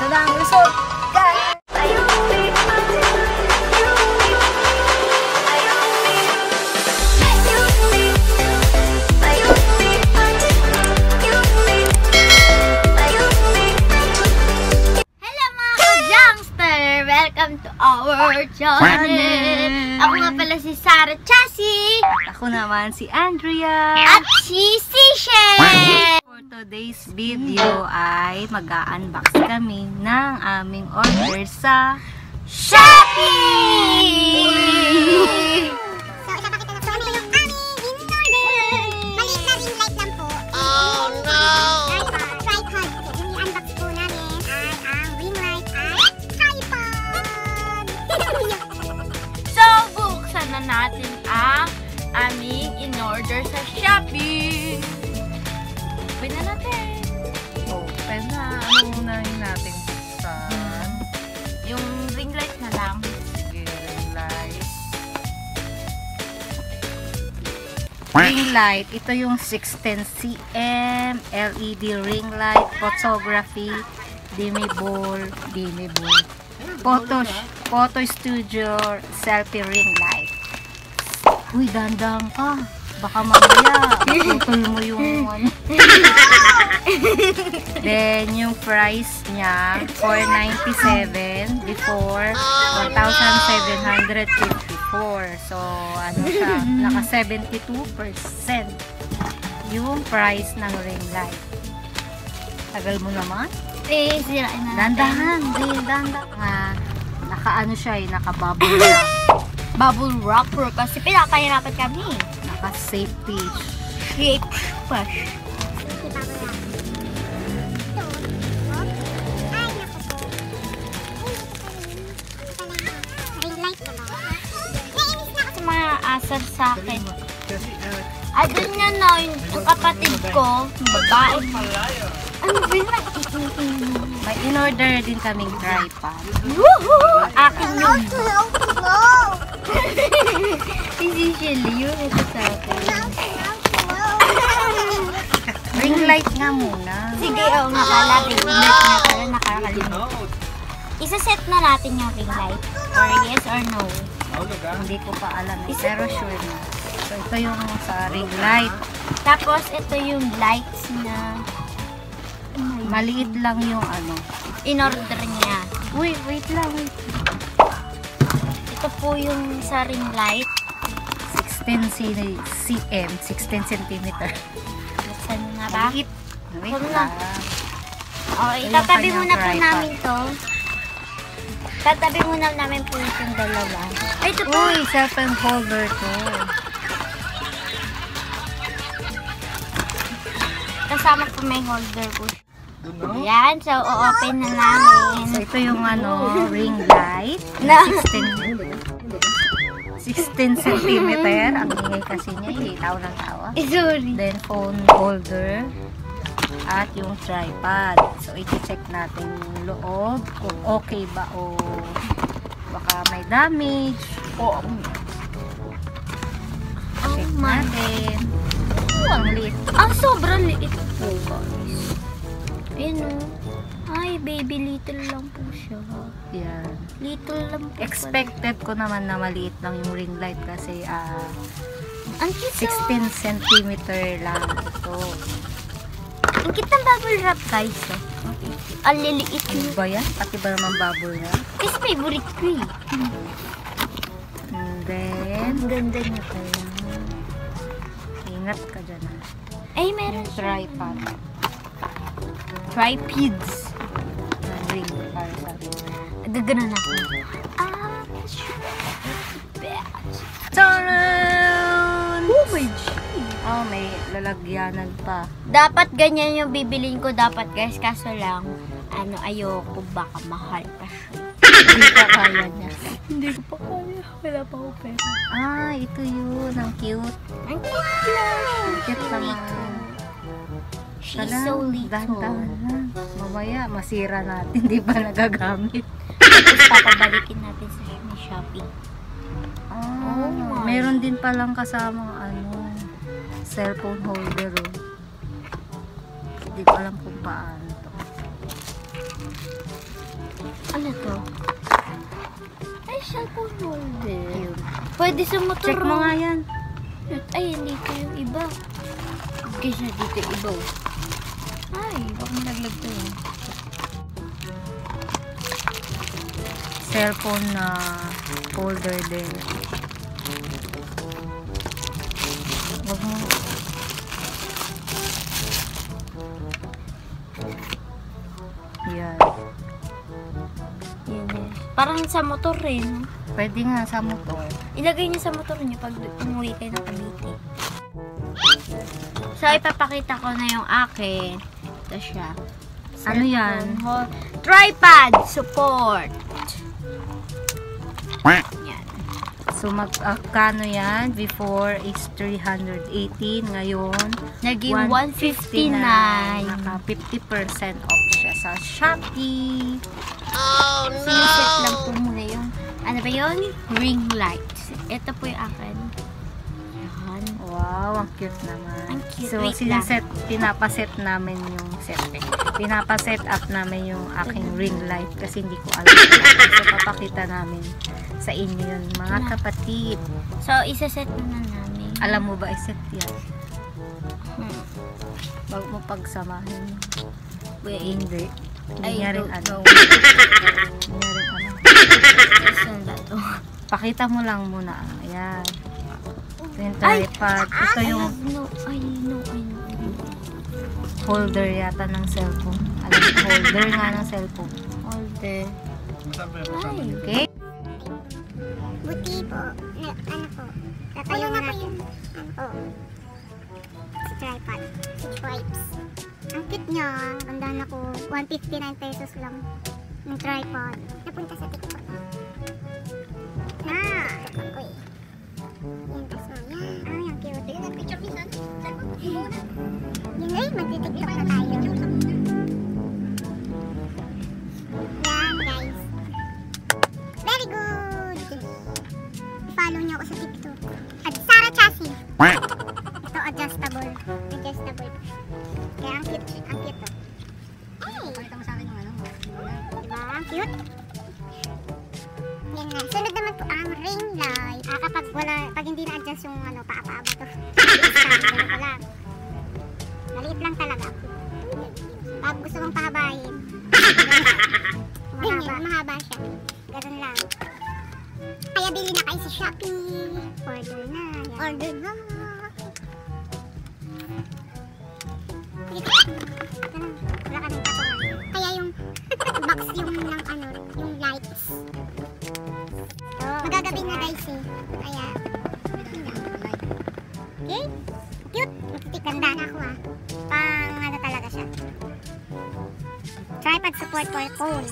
na ang result. Welcome to our channel! Ako nga pala si Sarah Chassie! Ako naman si Andrea! At si Sishen! For today's video ay mag-unbox kami ng aming order sa Shopee! So, ipapakita na po yung aming in-order. Maliit na ring light lang po. Oh no! Tripod. Yung i-unbox po namin ay ang ring light at tripod. So, buksan na natin ang aming in-order sa Shopee! Open na natin! open na. Ano unahin natin buksan? Yung ring light na lang. Sige, ring light. Ring light. Ito yung 610 cm LED ring light. Photography. Dimmable. Photo studio selfie ring light. Uy, dandang ka. Baka mamaya putol mo yung ano. Then, yung price niya, $497 before $1,754. So, ano siya, naka 72% yung price ng ring light. Tagal mo naman. Eh, sirain na natin. Dandahan, dandahan. Naka-ano siya eh, naka-bubble wrap. Bubble wrapper kasi pinapahirapan kami. Naka-safety. Shape push. Ring light na ba? Nainis na ako. Mga asar sa akin. Doon nga na, yung kapatid ko, babae. Ano ba yun? May in-order din kaming tripod. Woohoo! Akin yun. Hello. Si Shelly yun. Ito sa akin. Ring light nga muna. Sige, nakala ring light na pala nakakalimut. Isa-set na natin yung ring light. Or yes or no. Hindi ko pa alam eh, pero sure na. So, ito yung sa ring light. Tapos, ito yung lights na Maliit lang yung ano. in-order niya. Wait lang. Ito po yung sa ring light. 16 cm, 16 cm. Buksan na ba? Wait Wala. lang. Okay, Ito yung tatabi kanyang muna po tripod. namin to. Tatabi muna namin po itong dalawa. Ay, ito po. Uy, cellphone holder to. Kasama po may holder po. Ayan, so o-open na namin. So, ito yung ano, ring light. Na. 16 cm. Ang ingay kasi niya, eh. Tawa ng tawa. Sorry. Then, phone holder. At yung tripod. So, i-check natin yung loob. Kung okay ba o baka may damage. Check natin. Ang liit. Sobrang liit po, guys. Ayan o. Ay, baby, little lang po siya. Yan. Little lang po. Expected ko naman na maliit lang yung ring light kasi Ang cute 16 cm lang ito. Ang cute ng bubble wrap, guys. Ang liliit Ano niya. ba yan? Pati ba naman bubble na? Kasi favorite ko eh. And then, Ang ganda niya pala. ingat ka dyan ha. Ay, meron siya. Tripod. Tripods. Ring para sa ring. Nagaganan ako. Taran! Oh my G! Oh, may lalagyanan pa. Dapat ganyan yung bibilin ko dapat, guys. Kaso lang, ayoko. Baka mahal pa siya. Hindi ka kaya niya. Hindi ko pa kaya. Wala pa ako pera. Ito yun. Ang cute. Ang cute lang. Cute naman. She's so little. Dahan-dahan lang. Mamaya, masira natin. Di ba nagagamit? Tapos papabalikin natin sa Shopee. Oh my. Meron din palang kasamang cellphone holder. Hindi ko alam kung paano to. Ano to? Ay, cellphone holder. Ayun. Pwede sa motor. Check mo nga yan. Ay, dito yung iba. Guys, na dito yung iba. Ay, baka malaglag to yun. Cellphone na holder din. Wag mo. Yan. Yan eh. Parang sa motor rin. Pwede nga sa motor. Ilagay niyo sa motor niyo pag umuwi kayo ng Cavite. So, ipapakita ko na yung akin. Ito siya. Ano yan? Tripod support. Yan. So, magkano yan? Before is 318. Ngayon, Naging 159. 159. Naka 50% off siya sa Shopee. Siniset lang po muna yung, ano ba yun? Ring light. Ito po yung akin. Yan. Wow, ang cute naman. Ang cute. So, Wait lang. pinapaset namin yung pinapaset up namin yung aking ring light kasi hindi ko alam. So, papakita namin sa inyo yun, mga kapatid. So, isa-set na namin. Alam mo ba, iset yan? Hmm. Bago mo pagsamahin. Wait. Hindi. Hindi I niya rin don't alam. know. Hindi niya rin alam. Saan ba to? Pakita mo lang muna. Ayan. Ito yung Ay! tripod. Ito yung I know. holder yata ng cellphone. Alam mo, holder nga ng cellphone. Holder. Ay. Okay? Buti po, ano po, tatayo na po yung, ano po, si tripod, si wipes. Ang cute niya, gandaan ako, 159 pesos lang ng tripod. Napunta sa TikTok. Uy. Yan, tas mo, yan. Ay, ang cute. Yan, ang picture minsan. Yun ay, magti-TikTok na tayo. Yan, guys. Very good! I-follow niyo ako sa TikTok. At Sarah Chassis. Ito, adjustable. Adjustable. Kaya ang cute. Ang cute to. Hey! Pakita mo sa akin yung ano. Diba? Ang cute. Yan na. Sunod naman po ang ring light. Pag hindi na-adjust yung ano, paa-paa ba to. Ganun ko lang. Maliit lang talaga. Pag gusto mong pahabahin. Mahaba siya. Ganun lang. Kaya bili na kayo sa Shopee. Order na. Yan. Order na. Wala ka ng patungan. Kaya yung box yung ng ano, yung lights. Magagabi na guys eh. Kaya, okay? Cute. Ganda na ako ah. Pang ano talaga siya. Tripod support for phone.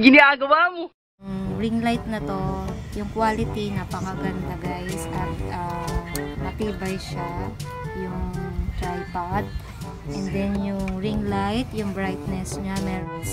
ginagawa mo? Ring light na to, yung quality napakaganda guys at matibay siya, yung tripod, and then yung ring light, yung brightness niya meron,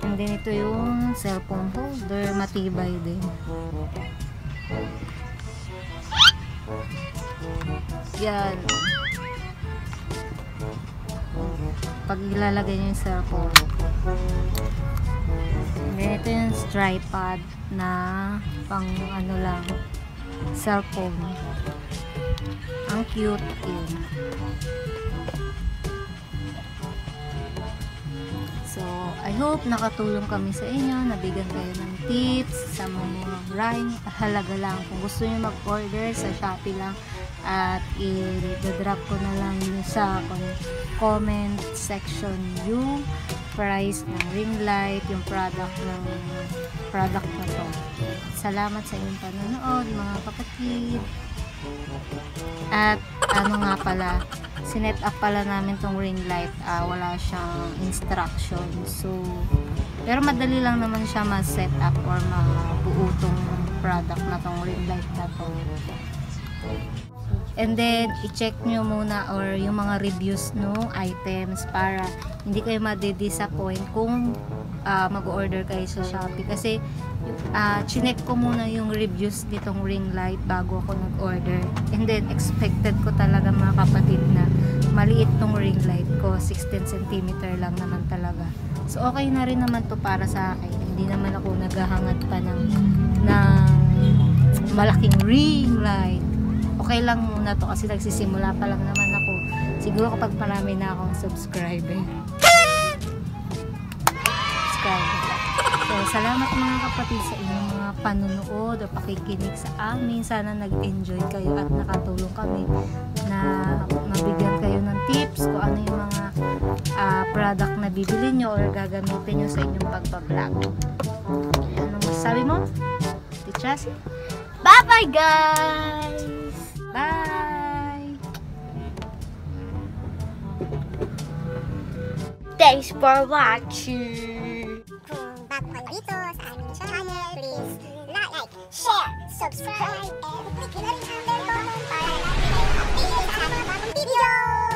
and then ito yung cellphone holder, matibay din. Yan, pag ilalagay niyo yung cellphone. Ito yung tripod na pang ano lang, cellphone. Ang cute yun. So, I hope nakatulong kami sa inyo, nabigyan kayo ng tips sa mga brand. Halaga lang. Kung gusto niyo mag-order sa Shopee lang, at i-drop ko na lang sa comment section yung price ng ring light, yung product na to. Salamat sa inyong panonood mga kapatid. At ano nga pala, sinet up pala namin tong ring light, wala siyang instruction. So, pero madali lang naman siya ma-set up or mabuo tong product na tong ring light na to. And then, i-check nyo muna or yung mga reviews ng items para hindi kayo ma-disappoint kung mag-order kayo sa Shopee. Kasi, chinek ko muna yung reviews nitong ring light bago ako nag-order. And then, expected ko talaga mga kapatid na maliit tong ring light ko. 16 cm lang naman talaga. So, okay na rin naman to para sa akin. Hindi naman ako naghahangad pa ng malaking ring light. Okay lang muna to kasi nagsisimula pa lang naman ako. Siguro kapag marami na akong subscriber. So, salamat mga kapatid sa inyong mga panunood o pakikinig sa amin. Sana nag-enjoy kayo at nakatulong kami na mabigyan kayo ng tips kung ano yung mga product na bibili nyo or gagamitin nyo sa inyong pagbablog. Anong masasabi mo? Tichasi? Bye-bye guys! Bye! Thanks for watching! Kung bago kayo dito sa aming channel, please like, share, subscribe, and click na rin ang bell button para lagi kayo updated sa mga bagong video!